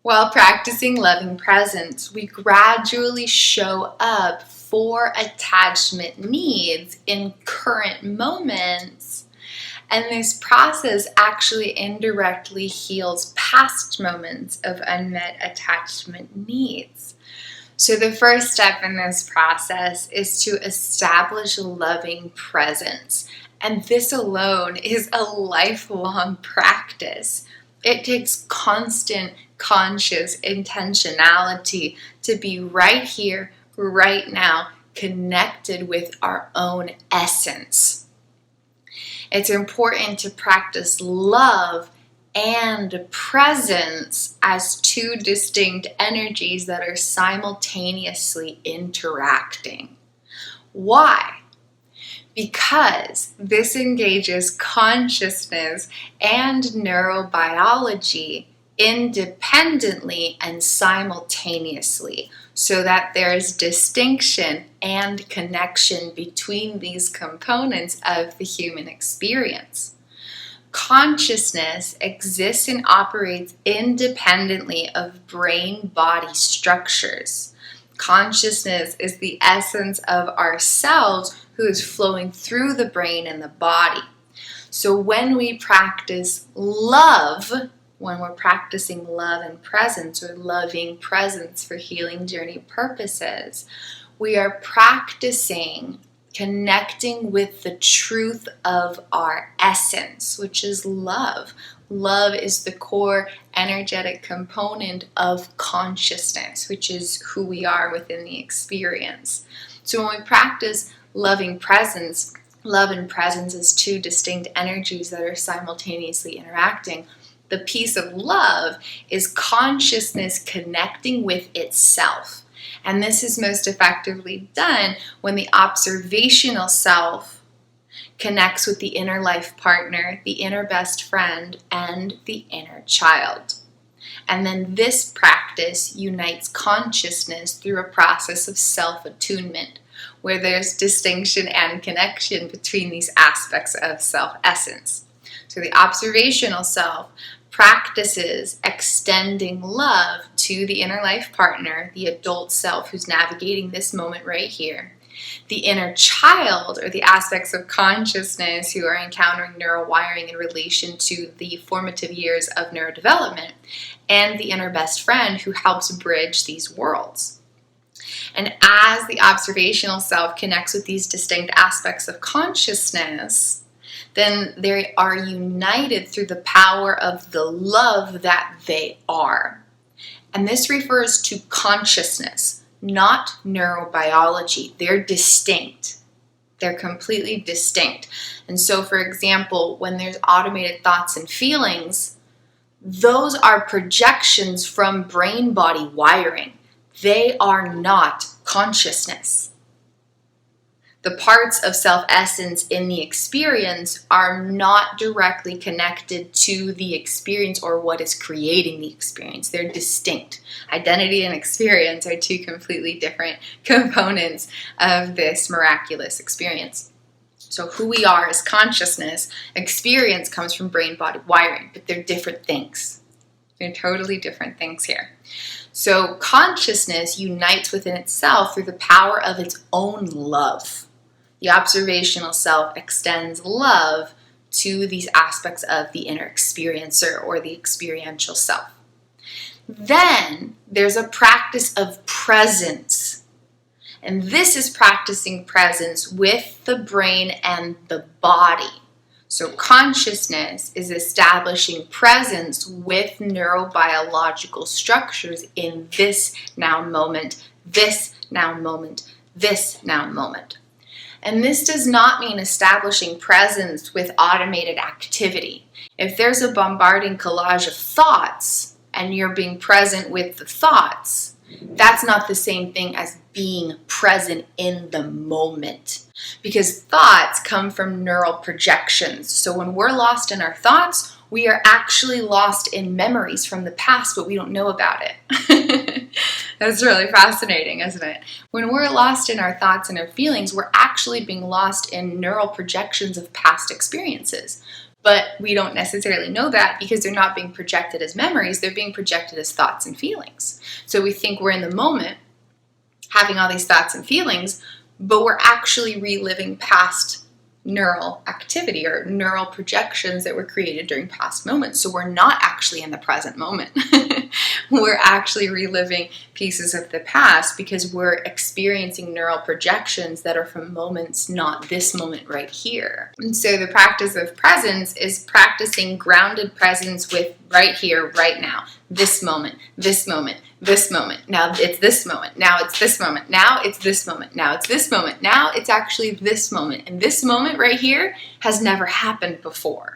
While practicing loving presence, we gradually show up for attachment needs in current moments. And this process actually indirectly heals past moments of unmet attachment needs. So the first step in this process is to establish a loving presence. And this alone is a lifelong practice. It takes constant, conscious intentionality to be right here, right now, connected with our own essence. It's important to practice love and presence as two distinct energies that are simultaneously interacting. Why? Because this engages consciousness and neurobiology independently and simultaneously, so that there's distinction and connection between these components of the human experience. Consciousness exists and operates independently of brain-body structures. Consciousness is the essence of ourselves who is flowing through the brain and the body. So when we practice love, when we're practicing love and presence or loving presence for healing journey purposes, we are practicing connecting with the truth of our essence, which is love. Love is the core energetic component of consciousness, which is who we are within the experience. So when we practice loving presence, love and presence is two distinct energies that are simultaneously interacting. The piece of love is consciousness connecting with itself. And this is most effectively done when the observational self connects with the inner life partner, the inner best friend, and the inner child. And then this practice unites consciousness through a process of self-attunement, where there's distinction and connection between these aspects of self-essence. So the observational self practices extending love to the inner life partner, the adult self who's navigating this moment right here. The inner child, or the aspects of consciousness who are encountering neural wiring in relation to the formative years of neurodevelopment, and the inner best friend who helps bridge these worlds. And as the observational self connects with these distinct aspects of consciousness, then they are united through the power of the love that they are. And this refers to consciousness, not neurobiology. They're distinct. They're completely distinct. And so, for example, when there's automated thoughts and feelings, those are projections from brain-body wiring. They are not consciousness. The parts of self-essence in the experience are not directly connected to the experience or what is creating the experience. They're distinct. Identity and experience are two completely different components of this miraculous experience. So who we are is consciousness. Experience comes from brain-body wiring, but they're different things. They're totally different things here. So consciousness unites within itself through the power of its own love. The observational self extends love to these aspects of the inner experiencer or the experiential self. Then there's a practice of presence. And this is practicing presence with the brain and the body. So consciousness is establishing presence with neurobiological structures in this now moment, this now moment, this now moment. And this does not mean establishing presence with automated activity. If there's a bombarding collage of thoughts and you're being present with the thoughts, that's not the same thing as being present in the moment. Because thoughts come from neural projections. So when we're lost in our thoughts, we are actually lost in memories from the past, but we don't know about it. That's really fascinating, isn't it? When we're lost in our thoughts and our feelings, we're actually being lost in neural projections of past experiences. But we don't necessarily know that because they're not being projected as memories, they're being projected as thoughts and feelings. So we think we're in the moment having all these thoughts and feelings, but we're actually reliving past neural activity or neural projections that were created during past moments. So we're not actually in the present moment. We're actually reliving pieces of the past because we're experiencing neural projections that are from moments, not this moment right here. And so the practice of presence is practicing grounded presence with right here, right now, this moment, this moment, this moment. Now it's this moment. Now it's this moment. Now it's this moment. Now it's this moment. Now it's actually this moment. And this moment right here has never happened before.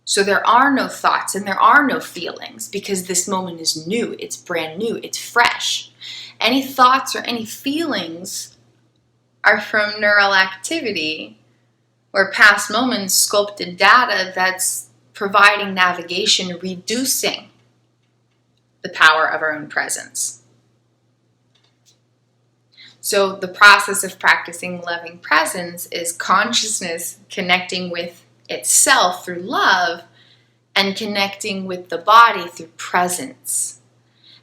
So there are no thoughts and there are no feelings because this moment is new. It's brand new. It's fresh. Any thoughts or any feelings are from neural activity or past moments, sculpted data that's providing navigation, reducing the power of our own presence. So the process of practicing loving presence is consciousness connecting with itself through love and connecting with the body through presence.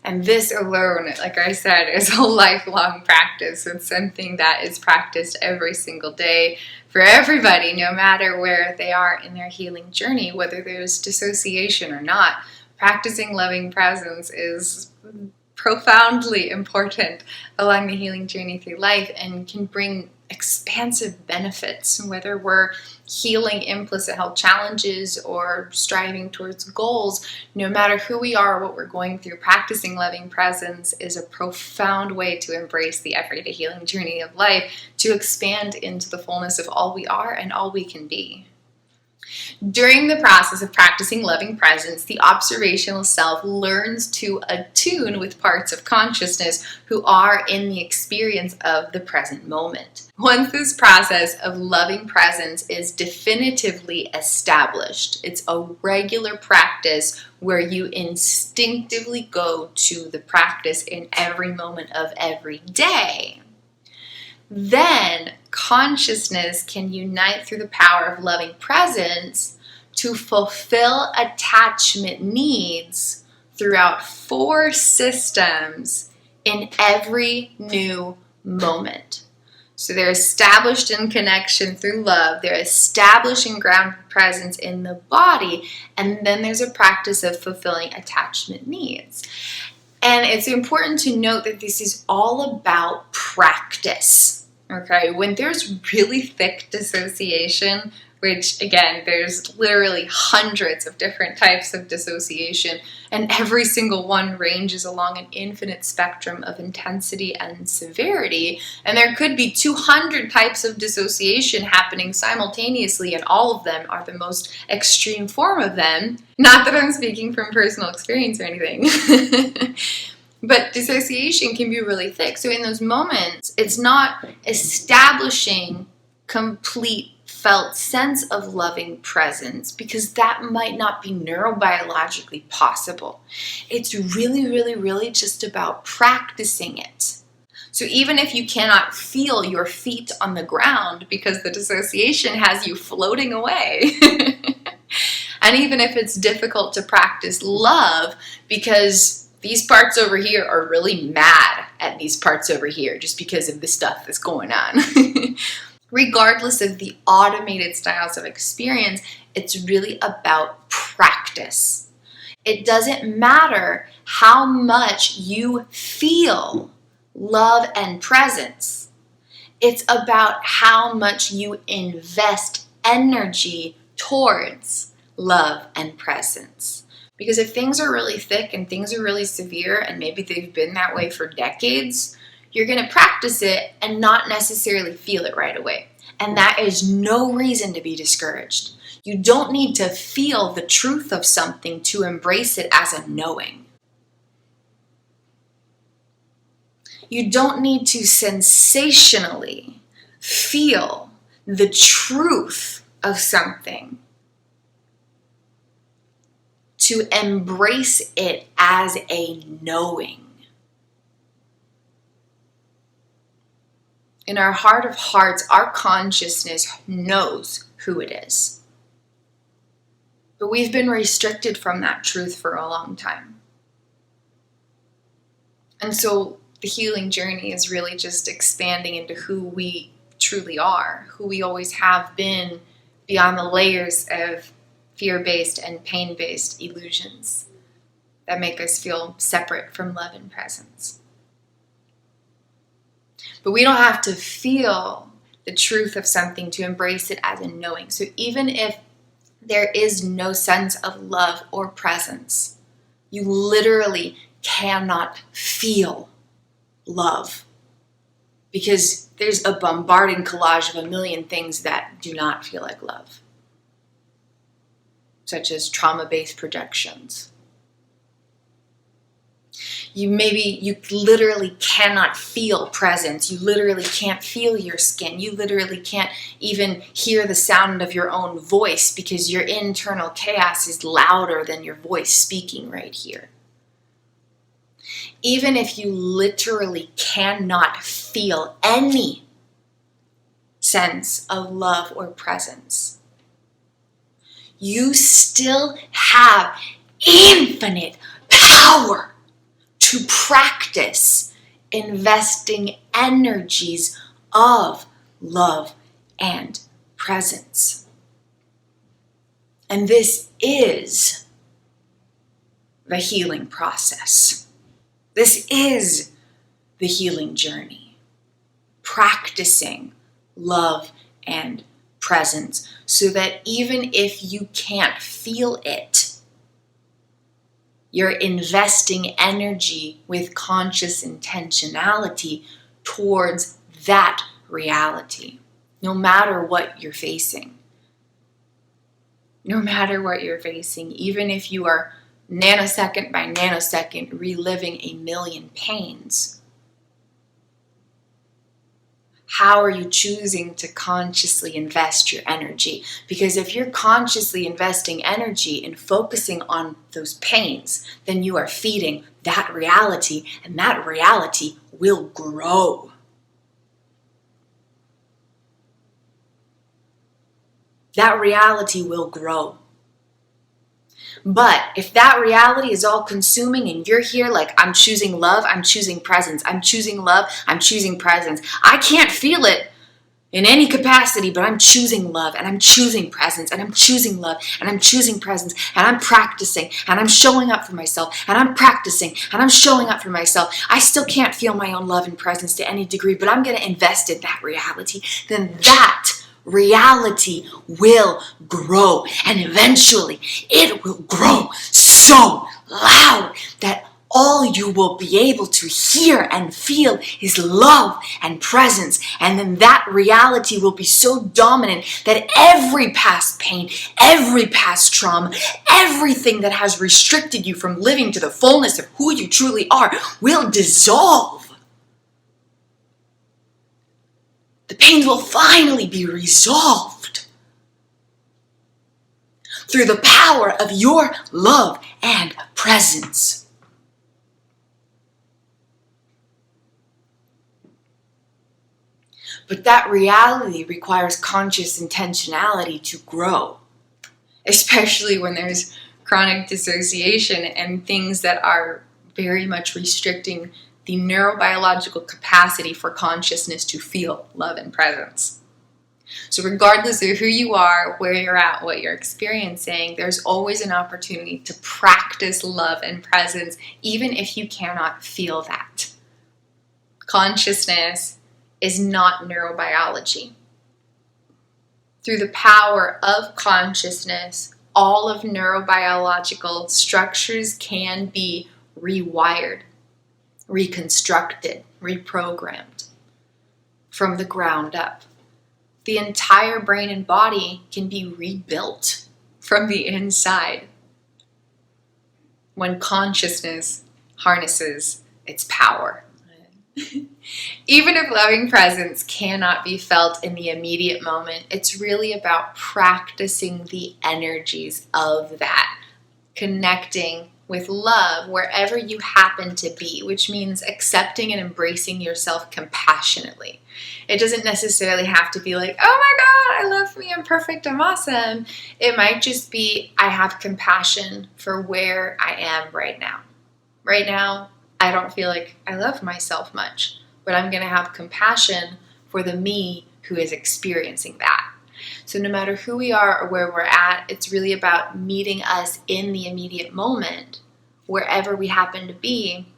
And this alone, like I said, is a lifelong practice. It's something that is practiced every single day for everybody, no matter where they are in their healing journey, whether there's dissociation or not. Practicing loving presence is profoundly important along the healing journey through life and can bring expansive benefits, whether we're healing implicit health challenges or striving towards goals. No matter who we are or what we're going through, practicing loving presence is a profound way to embrace the everyday healing journey of life, to expand into the fullness of all we are and all we can be. During the process of practicing loving presence, the observational self learns to attune with parts of consciousness who are in the experience of the present moment. Once this process of loving presence is definitively established, it's a regular practice where you instinctively go to the practice in every moment of every day. Then consciousness can unite through the power of loving presence to fulfill attachment needs throughout 4 systems in every new moment. So they're established in connection through love, they're established in grounded presence in the body, and then there's a practice of fulfilling attachment needs. And it's important to note that this is all about practice. Okay, when there's really thick dissociation, which again, there's literally hundreds of different types of dissociation, and every single one ranges along an infinite spectrum of intensity and severity, and there could be 200 types of dissociation happening simultaneously, and all of them are the most extreme form of them. Not that I'm speaking from personal experience or anything. But dissociation can be really thick. So in those moments, it's not establishing complete felt sense of loving presence because that might not be neurobiologically possible. It's really just about practicing it. So even if you cannot feel your feet on the ground because the dissociation has you floating away, and even if it's difficult to practice love because these parts over here are really mad at these parts over here just because of the stuff that's going on. Regardless of the automated styles of experience, it's really about practice. It doesn't matter how much you feel love and presence. It's about how much you invest energy towards love and presence. Because if things are really thick and things are really severe and maybe they've been that way for decades, you're going to practice it and not necessarily feel it right away. And that is no reason to be discouraged. You don't need to feel the truth of something to embrace it as a knowing. You don't need to sensationally feel the truth of something to embrace it as a knowing. In our heart of hearts, our consciousness knows who it is. But we've been restricted from that truth for a long time. And so the healing journey is really just expanding into who we truly are, who we always have been, beyond the layers of fear-based and pain-based illusions that make us feel separate from love and presence. But we don't have to feel the truth of something to embrace it as a knowing. So even if there is no sense of love or presence, you literally cannot feel love, because there's a bombarding collage of a million things that do not feel like love, such as trauma-based projections. You literally cannot feel presence. You literally can't feel your skin. You literally can't even hear the sound of your own voice because your internal chaos is louder than your voice speaking right here. Even if you literally cannot feel any sense of love or presence, you still have infinite power to practice investing energies of love and presence. And this is the healing process. This is the healing journey. Practicing love and presence so that even if you can't feel it, you're investing energy with conscious intentionality towards that reality, no matter what you're facing. No matter what you're facing, even if you are nanosecond by nanosecond reliving a million pains, how are you choosing to consciously invest your energy? Because if you're consciously investing energy and focusing on those pains, then you are feeding that reality, and that reality will grow. That reality will grow. But if that reality is all consuming and you're here like, I'm choosing love, I'm choosing presence, I'm choosing love, I'm choosing presence. I can't feel it in any capacity, but I'm choosing love and I'm choosing presence and I'm choosing love and I'm choosing presence and I'm practicing and I'm showing up for myself and I'm practicing and I'm showing up for myself. I still can't feel my own love and presence to any degree, but I'm going to invest in that reality. Then that reality will grow, and eventually it will grow so loud that all you will be able to hear and feel is love and presence. And then that reality will be so dominant that every past pain, every past trauma, everything that has restricted you from living to the fullness of who you truly are will dissolve. The pains will finally be resolved through the power of your love and presence. But that reality requires conscious intentionality to grow, especially when there's chronic dissociation and things that are very much restricting the neurobiological capacity for consciousness to feel love and presence. So regardless of who you are, where you're at, what you're experiencing, there's always an opportunity to practice love and presence, even if you cannot feel that. Consciousness is not neurobiology. Through the power of consciousness, all of neurobiological structures can be rewired, reconstructed, reprogrammed from the ground up. The entire brain and body can be rebuilt from the inside when consciousness harnesses its power. Even if loving presence cannot be felt in the immediate moment, it's really about practicing the energies of that, connecting with love wherever you happen to be, which means accepting and embracing yourself compassionately. It doesn't necessarily have to be like, oh my God, I love me, I'm perfect, I'm awesome. It might just be, I have compassion for where I am right now. Right now, I don't feel like I love myself much, but I'm going to have compassion for the me who is experiencing that. So no matter who we are or where we're at, it's really about meeting us in the immediate moment, wherever we happen to be,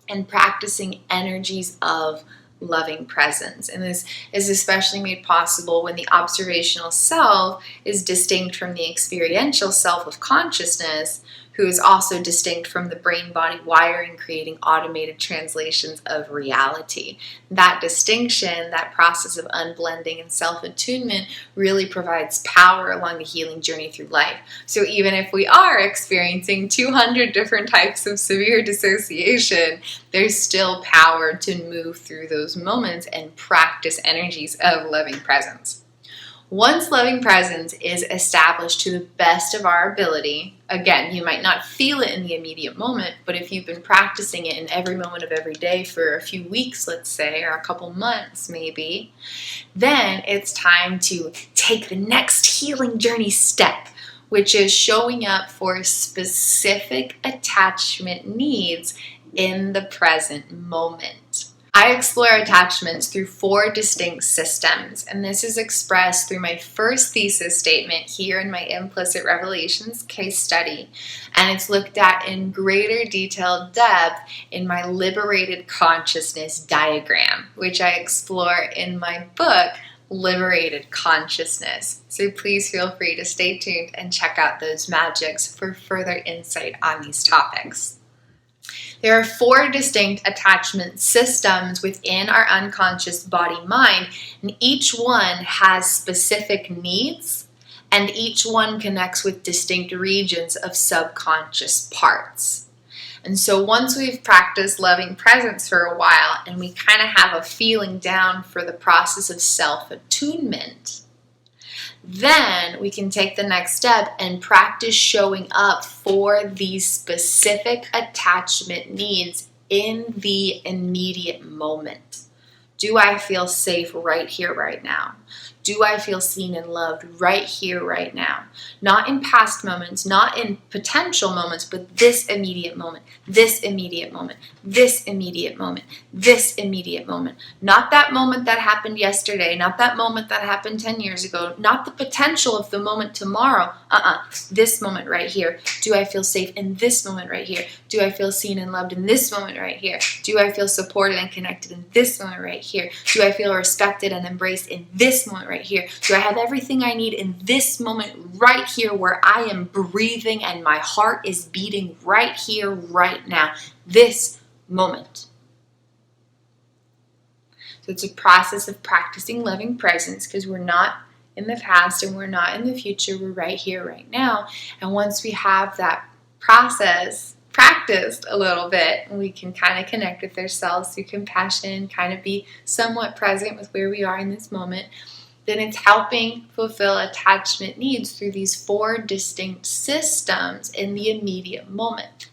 and practicing energies of loving presence. And this is especially made possible when the observational self is distinct from the experiential self of consciousness, who is also distinct from the brain-body wiring, creating automated translations of reality. That distinction, that process of unblending and self-attunement really provides power along the healing journey through life. So even if we are experiencing 200 different types of severe dissociation, there's still power to move through those moments and practice energies of loving presence. Once loving presence is established to the best of our ability, again, you might not feel it in the immediate moment, but if you've been practicing it in every moment of every day for a few weeks, let's say, or a couple months maybe, then it's time to take the next healing journey step, which is showing up for specific attachment needs in the present moment. I explore attachments through 4 distinct systems, and this is expressed through my first thesis statement here in my Implicit Revelations case study, and it's looked at in greater detailed depth in my Liberated Consciousness diagram, which I explore in my book, Liberated Consciousness. So please feel free to stay tuned and check out those magics for further insight on these topics. There are 4 distinct attachment systems within our unconscious body-mind, and each one has specific needs, and each one connects with distinct regions of subconscious parts. And so once we've practiced loving presence for a while, and we kind of have a feeling down for the process of self-attunement, then we can take the next step and practice showing up for these specific attachment needs in the immediate moment. Do I feel safe right here, right now? Do I feel seen and loved right here, right now? Not in past moments, not in potential moments, but this immediate moment, this immediate moment, this immediate moment, this immediate moment. Not that moment that happened yesterday, not that moment that happened 10 years ago, not the potential of the moment tomorrow. This moment right here. Do I feel safe in this moment right here? Do I feel seen and loved in this moment right here? Do I feel supported and connected in this moment right here? Do I feel respected and embraced in this moment right here? Do I have everything I need in this moment right here where I am breathing and my heart is beating right here, right now, this moment? So it's a process of practicing loving presence because we're not in the past and we're not in the future, we're right here, right now. And once we have that process practiced a little bit, we can kind of connect with ourselves through compassion, kind of be somewhat present with where we are in this moment, then it's helping fulfill attachment needs through these 4 distinct systems in the immediate moment.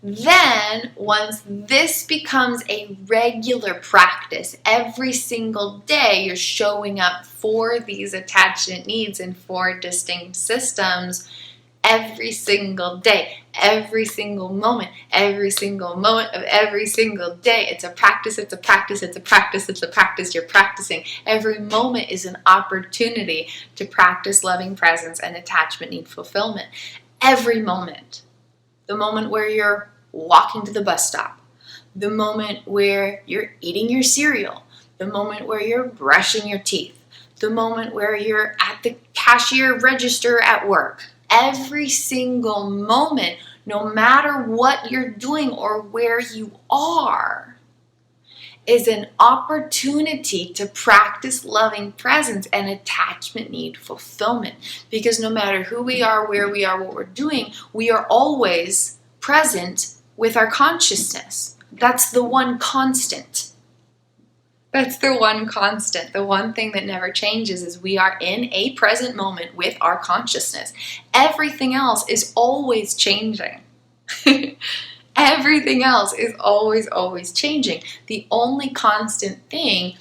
Then, once this becomes a regular practice, every single day you're showing up for these attachment needs in 4 distinct systems, every single day, every single moment of every single day. It's a practice, it's a practice, it's a practice, it's a practice. You're practicing. Every moment is an opportunity to practice loving presence and attachment need fulfillment. Every moment. The moment where you're walking to the bus stop. The moment where you're eating your cereal. The moment where you're brushing your teeth. The moment where you're at the cashier register at work. Every single moment, no matter what you're doing or where you are, is an opportunity to practice loving presence and attachment need fulfillment. Because no matter who we are, where we are, what we're doing, we are always present with our consciousness. That's the one constant. That's the one constant. The one thing that never changes is we are in a present moment with our consciousness. Everything else is always changing. Everything else is always, always changing. The only constant thing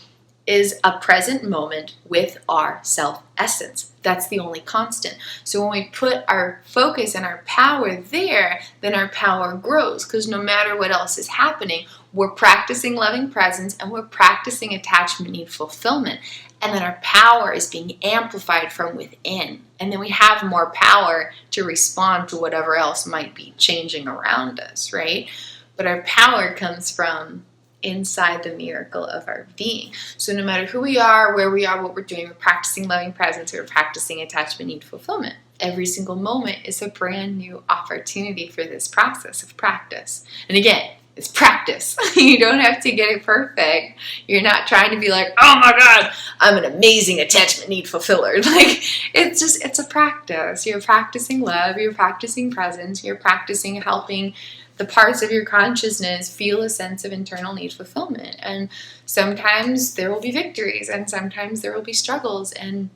is a present moment with our self-essence. That's the only constant. So when we put our focus and our power there, then our power grows, because no matter what else is happening, we're practicing loving presence and we're practicing attachment need fulfillment. And then our power is being amplified from within. And then we have more power to respond to whatever else might be changing around us, right? But our power comes from inside the miracle of our being. So no matter who we are, where we are, what we're doing, we're practicing loving presence, we're practicing attachment need fulfillment. Every single moment is a brand new opportunity for this process of practice. And again, it's practice. You don't have to get it perfect. You're not trying to be like, oh my God, I'm an amazing attachment need fulfiller. Like, it's a practice. You're practicing love, you're practicing presence, you're practicing helping the parts of your consciousness feel a sense of internal need fulfillment. And sometimes there will be victories and sometimes there will be struggles, and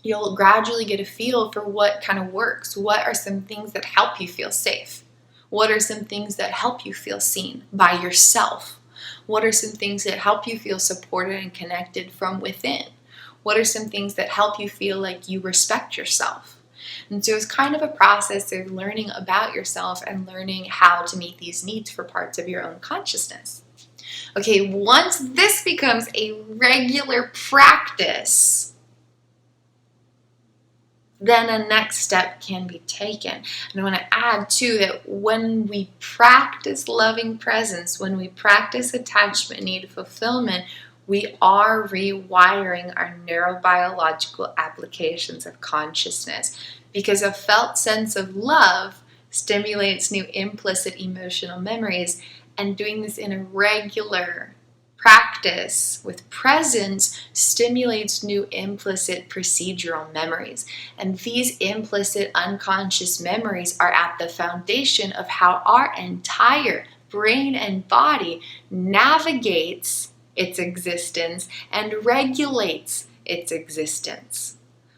you'll gradually get a feel for what kind of works. What are some things that help you feel safe? What are some things that help you feel seen by yourself? What are some things that help you feel supported and connected from within? What are some things that help you feel like you respect yourself? And so it's kind of a process of learning about yourself and learning how to meet these needs for parts of your own consciousness. Okay, once this becomes a regular practice, then a next step can be taken. And I want to add too that when we practice loving presence, when we practice attachment need fulfillment, we are rewiring our neurobiological applications of consciousness, because a felt sense of love stimulates new implicit emotional memories, and doing this in a regular practice with presence stimulates new implicit procedural memories. And these implicit unconscious memories are at the foundation of how our entire brain and body navigates its existence and regulates its existence.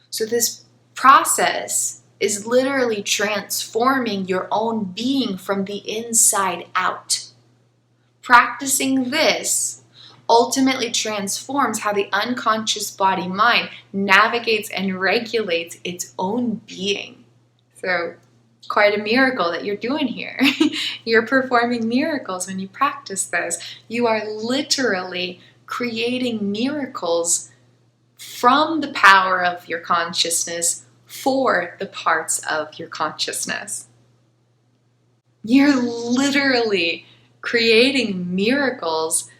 So this process is literally transforming your own being from the inside out. Practicing this ultimately transforms how the unconscious body mind navigates and regulates its own being. So quite a miracle that you're doing here. You're performing miracles when you practice this. You are literally creating miracles from the power of your consciousness for the parts of your consciousness. You're literally creating miracles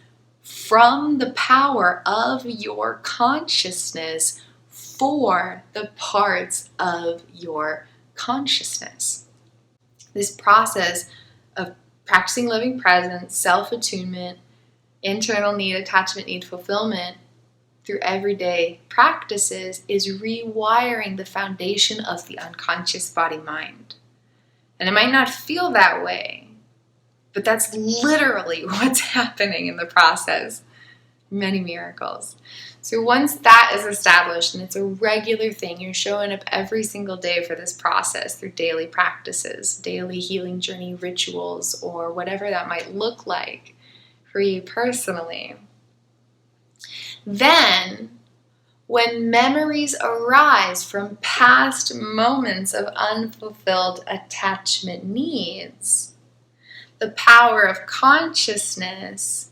from the power of your consciousness for the parts of your consciousness. This process of practicing living presence, self-attunement, internal need, attachment need fulfillment through everyday practices is rewiring the foundation of the unconscious body-mind. And it might not feel that way, but that's literally what's happening in the process. Many miracles. So once that is established and it's a regular thing, you're showing up every single day for this process through daily practices, daily healing journey rituals, or whatever that might look like for you personally. Then, when memories arise from past moments of unfulfilled attachment needs, the power of consciousness,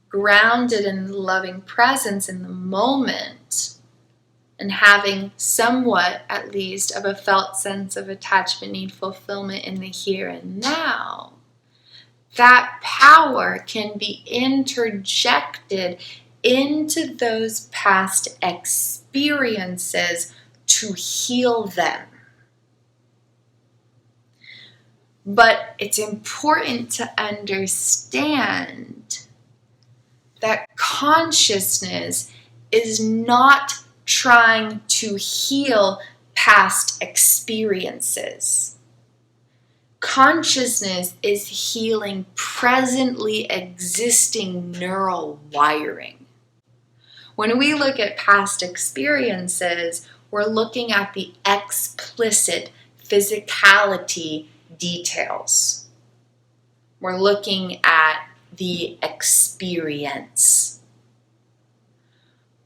grounded in loving presence in the moment, and having somewhat, at least, of a felt sense of attachment need fulfillment in the here and now, that power can be interjected into those past experiences to heal them. But it's important to understand that consciousness is not trying to heal past experiences. Consciousness is healing presently existing neural wiring. When we look at past experiences, we're looking at the explicit physicality details. We're looking at the experience.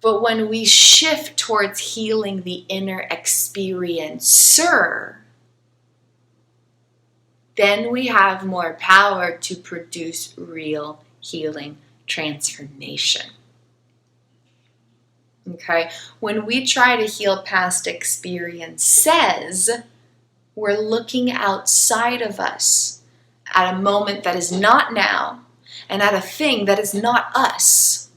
But when we shift towards healing the inner experiencer, then we have more power to produce real healing transformation. Okay? When we try to heal past experiences, we're looking outside of us at a moment that is not now and at a thing that is not us.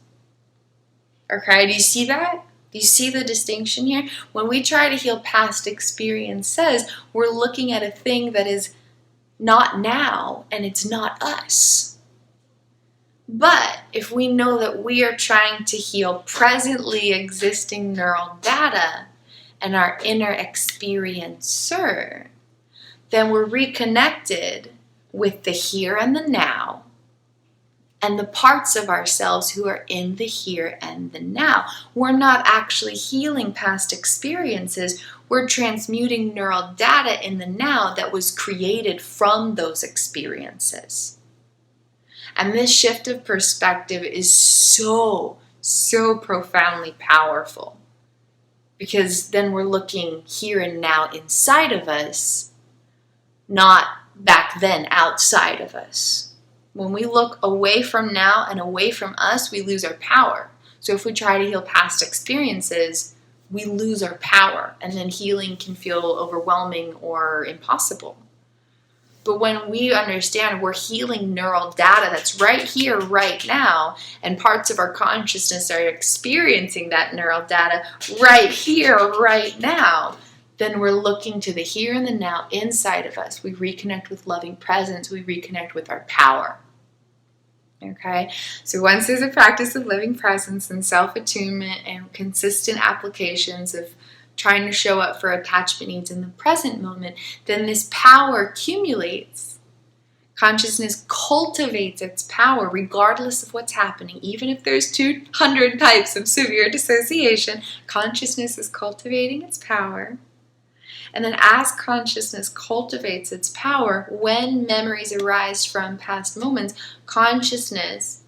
Okay? Do you see that? Do you see the distinction here? When we try to heal past experiences, we're looking at a thing that is not now and it's not us. But if we know that we are trying to heal presently existing neural data and our inner experiencer, then we're reconnected with the here and the now and the parts of ourselves who are in the here and the now. We're not actually healing past experiences. We're transmuting neural data in the now that was created from those experiences. And this shift of perspective is so profoundly powerful, because then we're looking here and now inside of us, not back then outside of us. When we look away from now and away from us, we lose our power. So if we try to heal past experiences, we lose our power, and then healing can feel overwhelming or impossible. But when we understand we're healing neural data that's right here, right now, and parts of our consciousness are experiencing that neural data right here, right now, then we're looking to the here and the now inside of us. We reconnect with loving presence. We reconnect with our power. Okay? So once there's a practice of living presence and self-attunement and consistent applications of trying to show up for attachment needs in the present moment, then this power accumulates. Consciousness cultivates its power regardless of what's happening. Even if there's 200 types of severe dissociation, consciousness is cultivating its power. And then as consciousness cultivates its power, when memories arise from past moments, consciousness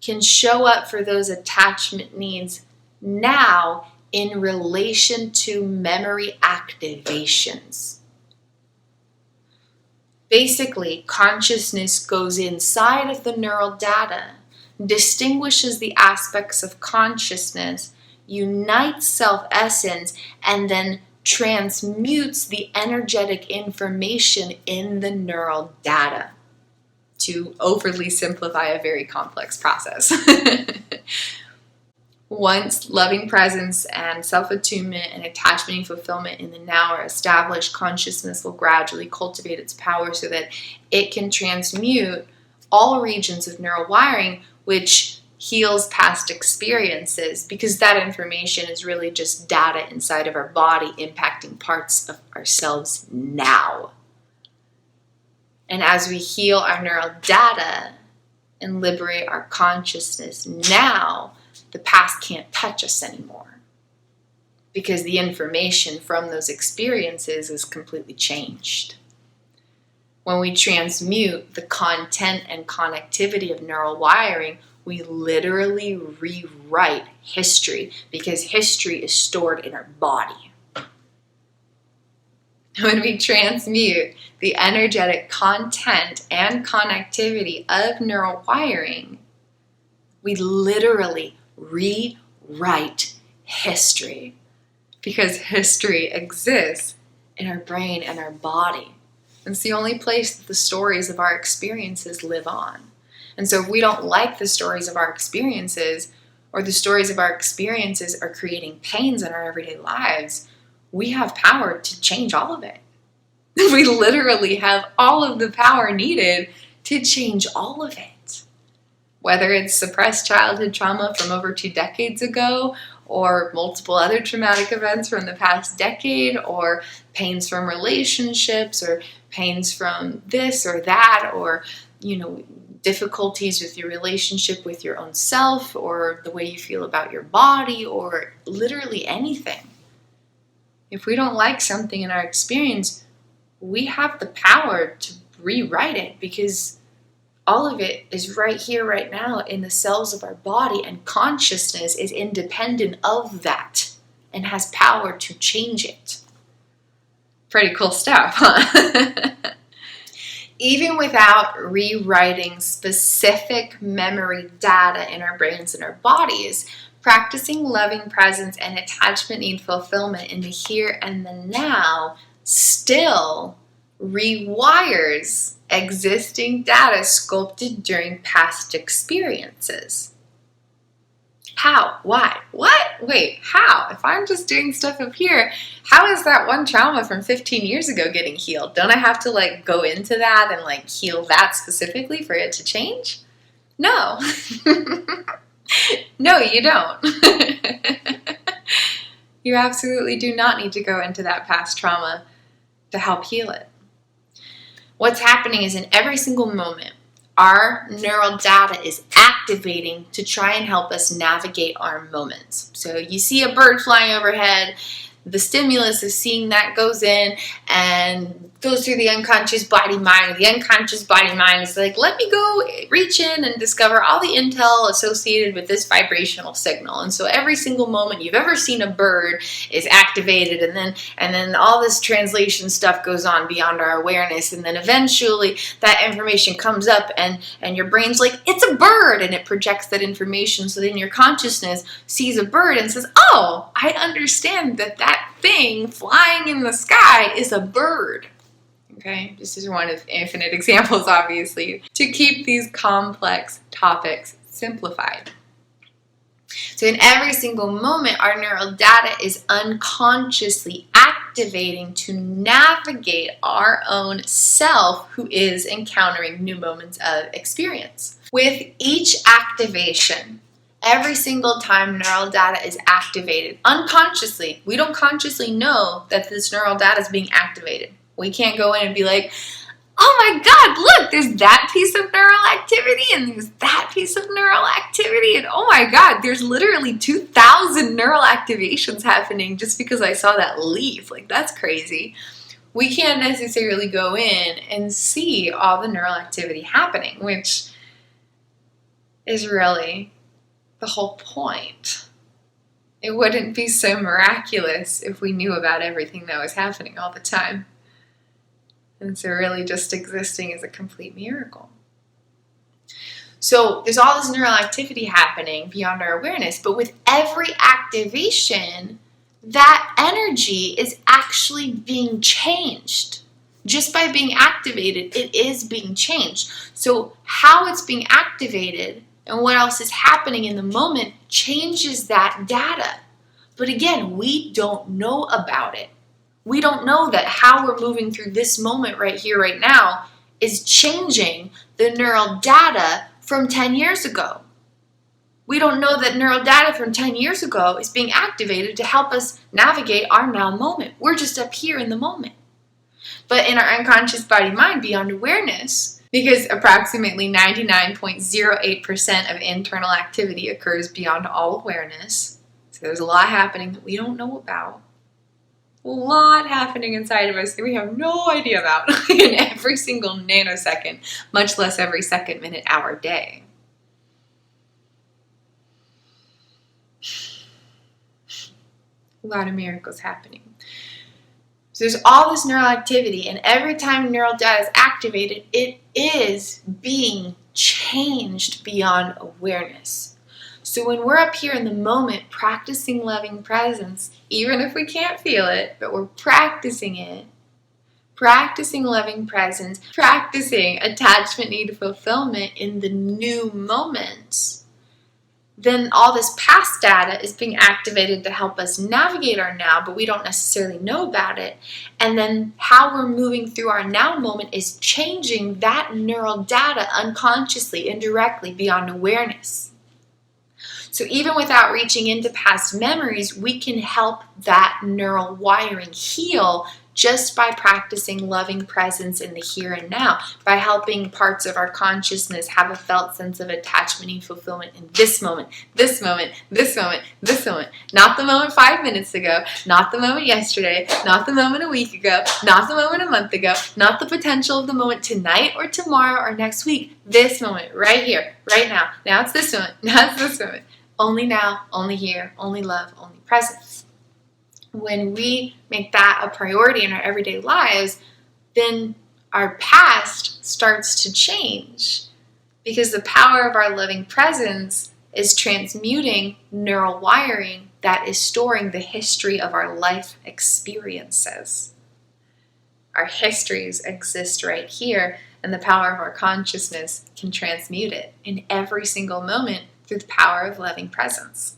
can show up for those attachment needs now in relation to memory activations. Basically, consciousness goes inside of the neural data, distinguishes the aspects of consciousness, unites self-essence, and then transmutes the energetic information in the neural data, to overly simplify a very complex process. Once loving presence and self-attunement and attachment and fulfillment in the now are established, consciousness will gradually cultivate its power so that it can transmute all regions of neural wiring, which heals past experiences, because that information is really just data inside of our body impacting parts of ourselves now. And as we heal our neural data and liberate our consciousness now, the past can't touch us anymore, because the information from those experiences is completely changed. When we transmute the content and connectivity of neural wiring, we literally rewrite history, because history is stored in our body. When we transmute the energetic content and connectivity of neural wiring, we literally rewrite history, because history exists in our brain and our body. It's the only place that the stories of our experiences live on. And so if we don't like the stories of our experiences, or the stories of our experiences are creating pains in our everyday lives, we have power to change all of it. We literally have all of the power needed to change all of it. Whether it's suppressed childhood trauma from over 2 decades ago, or multiple other traumatic events from the past decade, or pains from relationships, or pains from this or that, or, difficulties with your relationship with your own self, or the way you feel about your body, or literally anything. If we don't like something in our experience, we have the power to rewrite it, because all of it is right here, right now in the cells of our body, and consciousness is independent of that and has power to change it. Pretty cool stuff, huh? Even without rewriting specific memory data in our brains and our bodies, practicing loving presence and attachment need fulfillment in the here and the now still rewires existing data sculpted during past experiences. How? Why? What? Wait, how? If I'm just doing stuff up here, how is that one trauma from 15 years ago getting healed? Don't I have to go into that and heal that specifically for it to change? No. No, you don't. You absolutely do not need to go into that past trauma to help heal it. What's happening is in every single moment, our neural data is activating to try and help us navigate our moments. So you see a bird flying overhead, the stimulus of seeing that goes in and goes through the unconscious body mind. The unconscious body mind is like, let me go reach in and discover all the intel associated with this vibrational signal. And so every single moment you've ever seen a bird is activated, and then all this translation stuff goes on beyond our awareness, and then eventually that information comes up and your brain's like, it's a bird, and it projects that information. So then your consciousness sees a bird and says, oh, I understand that thing flying in the sky is a bird. Okay, this is one of infinite examples, obviously, to keep these complex topics simplified. So in every single moment, our neural data is unconsciously activating to navigate our own self who is encountering new moments of experience. With each activation, every single time neural data is activated, unconsciously, we don't consciously know that this neural data is being activated. We can't go in and be like, oh my God, look, there's that piece of neural activity and there's that piece of neural activity. And oh my God, there's literally 2,000 neural activations happening just because I saw that leaf. That's crazy. We can't necessarily go in and see all the neural activity happening, which is really the whole point. It wouldn't be so miraculous if we knew about everything that was happening all the time. And so really just existing is a complete miracle. So there's all this neural activity happening beyond our awareness, but with every activation, that energy is actually being changed. Just by being activated, it is being changed. So how it's being activated and what else is happening in the moment changes that data. But again, we don't know about it. We don't know that how we're moving through this moment right here, right now, is changing the neural data from 10 years ago. We don't know that neural data from 10 years ago is being activated to help us navigate our now moment. We're just up here in the moment. But in our unconscious body mind, beyond awareness, because approximately 99.08% of internal activity occurs beyond all awareness, so there's a lot happening that we don't know about. A lot happening inside of us that we have no idea about in every single nanosecond, much less every second, minute, hour, day. A lot of miracles happening. So there's all this neural activity, and every time neural data is activated, it is being changed beyond awareness. So when we're up here in the moment practicing loving presence, even if we can't feel it, but we're practicing it, practicing loving presence, practicing attachment need fulfillment in the new moments, then all this past data is being activated to help us navigate our now, but we don't necessarily know about it. And then how we're moving through our now moment is changing that neural data unconsciously, indirectly, beyond awareness. So even without reaching into past memories, we can help that neural wiring heal just by practicing loving presence in the here and now, by helping parts of our consciousness have a felt sense of attachment and fulfillment in this moment, this moment, this moment, this moment. Not the moment 5 minutes ago, not the moment yesterday, not the moment a week ago, not the moment a month ago, not the potential of the moment tonight or tomorrow or next week. This moment, right here, right now. Now it's this moment, now it's this moment. Only now, only here, only love, only presence. When we make that a priority in our everyday lives, then our past starts to change, because the power of our loving presence is transmuting neural wiring that is storing the history of our life experiences. Our histories exist right here, and the power of our consciousness can transmute it in every single moment through the power of loving presence.